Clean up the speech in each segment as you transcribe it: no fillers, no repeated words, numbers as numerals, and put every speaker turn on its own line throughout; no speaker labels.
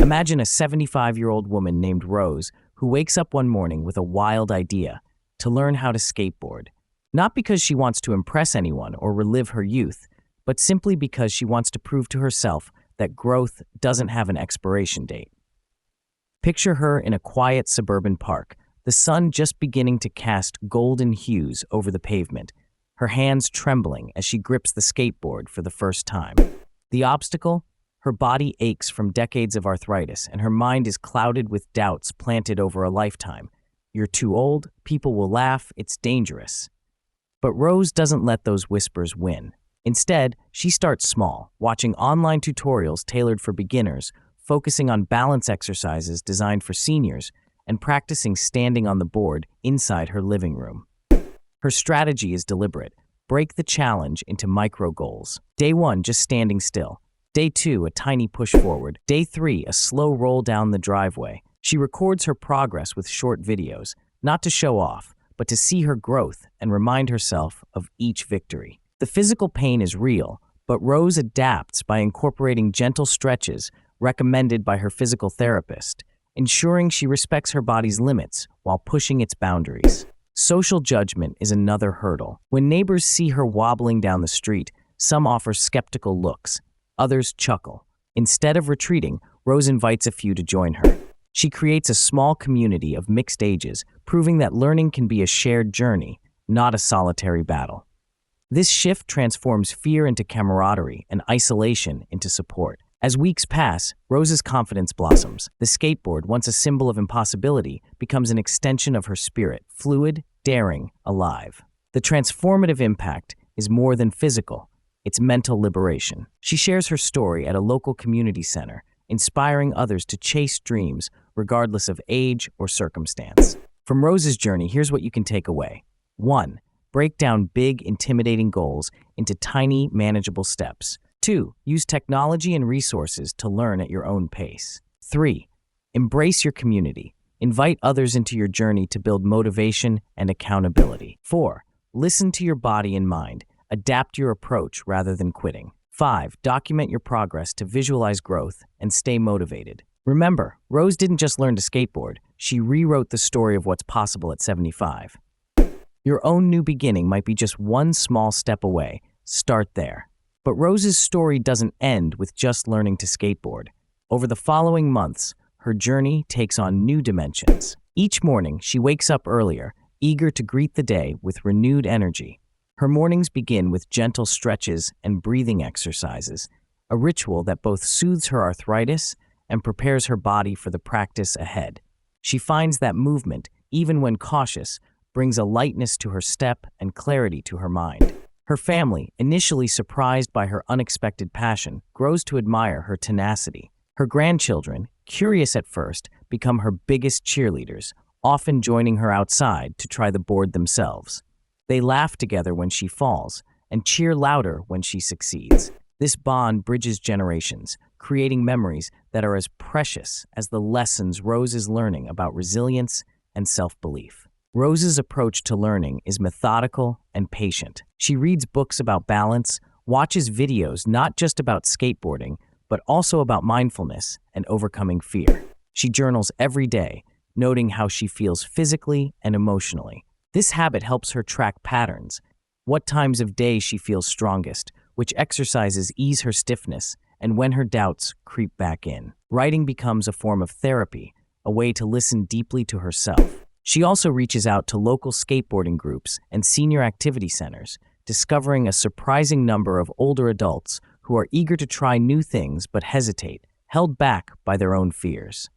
Imagine a 75-year-old woman named Rose who wakes up one morning with a wild idea to learn how to skateboard. Not because she wants to impress anyone or relive her youth, but simply because she wants to prove to herself that growth doesn't have an expiration date. Picture her in a quiet suburban park, the sun just beginning to cast golden hues over the pavement, her hands trembling as she grips the skateboard for the first time. The obstacle? Her body aches from decades of arthritis, and her mind is clouded with doubts planted over a lifetime. You're too old, people will laugh, it's dangerous. But Rose doesn't let those whispers win. Instead, she starts small, watching online tutorials tailored for beginners, focusing on balance exercises designed for seniors, and practicing standing on the board inside her living room. Her strategy is deliberate. Break the challenge into micro goals. Day 1, just standing still. Day 2, a tiny push forward. Day 3, a slow roll down the driveway. She records her progress with short videos, not to show off, but to see her growth and remind herself of each victory. The physical pain is real, but Rose adapts by incorporating gentle stretches recommended by her physical therapist, ensuring she respects her body's limits while pushing its boundaries. Social judgment is another hurdle. When neighbors see her wobbling down the street, some offer skeptical looks. Others chuckle. Instead of retreating, Rose invites a few to join her. She creates a small community of mixed ages, proving that learning can be a shared journey, not a solitary battle. This shift transforms fear into camaraderie and isolation into support. As weeks pass, Rose's confidence blossoms. The skateboard, once a symbol of impossibility, becomes an extension of her spirit, fluid, daring, alive. The transformative impact is more than physical. It's mental liberation. She shares her story at a local community center, inspiring others to chase dreams regardless of age or circumstance. From Rose's journey, here's what you can take away. 1. Break down big, intimidating goals into tiny, manageable steps. 2. Use technology and resources to learn at your own pace. 3. Embrace your community. Invite others into your journey to build motivation and accountability. 4. Listen to your body and mind. Adapt your approach rather than quitting. 5. Document your progress to visualize growth and stay motivated. Remember, Rose didn't just learn to skateboard. She rewrote the story of what's possible at 75. Your own new beginning might be just one small step away. Start there. But Rose's story doesn't end with just learning to skateboard. Over the following months, her journey takes on new dimensions. Each morning, she wakes up earlier, eager to greet the day with renewed energy. Her mornings begin with gentle stretches and breathing exercises, a ritual that both soothes her arthritis and prepares her body for the practice ahead. She finds that movement, even when cautious, brings a lightness to her step and clarity to her mind. Her family, initially surprised by her unexpected passion, grows to admire her tenacity. Her grandchildren, curious at first, become her biggest cheerleaders, often joining her outside to try the board themselves. They laugh together when she falls and cheer louder when she succeeds. This bond bridges generations, creating memories that are as precious as the lessons Rose is learning about resilience and self-belief. Rose's approach to learning is methodical and patient. She reads books about balance, watches videos not just about skateboarding, but also about mindfulness and overcoming fear. She journals every day, noting how she feels physically and emotionally. This habit helps her track patterns, what times of day she feels strongest, which exercises ease her stiffness, and when her doubts creep back in. Writing becomes a form of therapy, a way to listen deeply to herself. She also reaches out to local skateboarding groups and senior activity centers, discovering a surprising number of older adults who are eager to try new things but hesitate, held back by their own fears.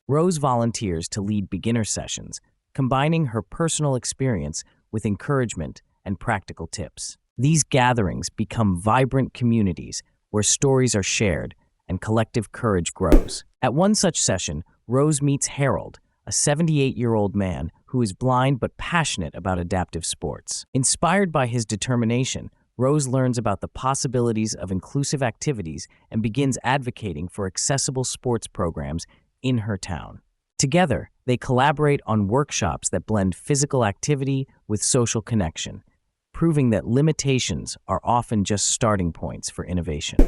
Rose volunteers to lead beginner sessions, combining her personal experience with encouragement and practical tips. These gatherings become vibrant communities where stories are shared and collective courage grows. At one such session, Rose meets Harold, a 78-year-old man who is blind but passionate about adaptive sports. Inspired by his determination, Rose learns about the possibilities of inclusive activities and begins advocating for accessible sports programs in her town. Together, they collaborate on workshops that blend physical activity with social connection, proving that limitations are often just starting points for innovation.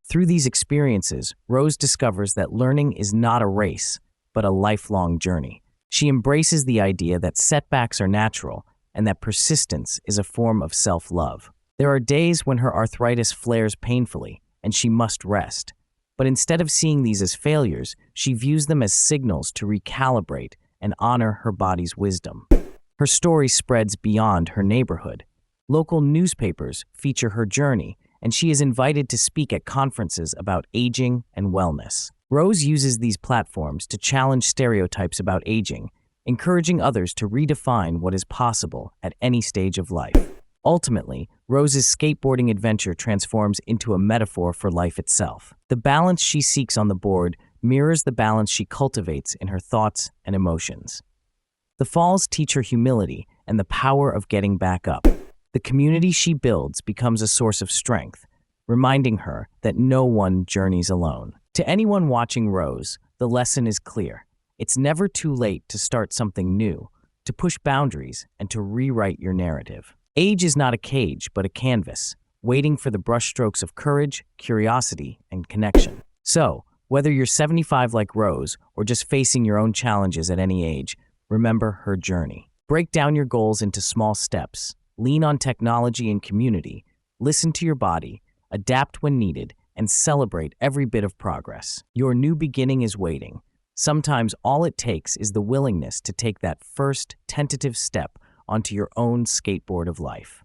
Through these experiences, Rose discovers that learning is not a race, but a lifelong journey. She embraces the idea that setbacks are natural and that persistence is a form of self-love. There are days when her arthritis flares painfully and she must rest. But instead of seeing these as failures, she views them as signals to recalibrate and honor her body's wisdom. Her story spreads beyond her neighborhood. Local newspapers feature her journey, and she is invited to speak at conferences about aging and wellness. Rose uses these platforms to challenge stereotypes about aging, encouraging others to redefine what is possible at any stage of life. Ultimately, Rose's skateboarding adventure transforms into a metaphor for life itself. The balance she seeks on the board mirrors the balance she cultivates in her thoughts and emotions. The falls teach her humility and the power of getting back up. The community she builds becomes a source of strength, reminding her that no one journeys alone. To anyone watching Rose, the lesson is clear. It's never too late to start something new, to push boundaries, and to rewrite your narrative. Age is not a cage, but a canvas, waiting for the brushstrokes of courage, curiosity, and connection. So, whether you're 75 like Rose or just facing your own challenges at any age, remember her journey. Break down your goals into small steps, lean on technology and community, listen to your body, adapt when needed, and celebrate every bit of progress. Your new beginning is waiting. Sometimes all it takes is the willingness to take that first tentative step onto your own skateboard of life.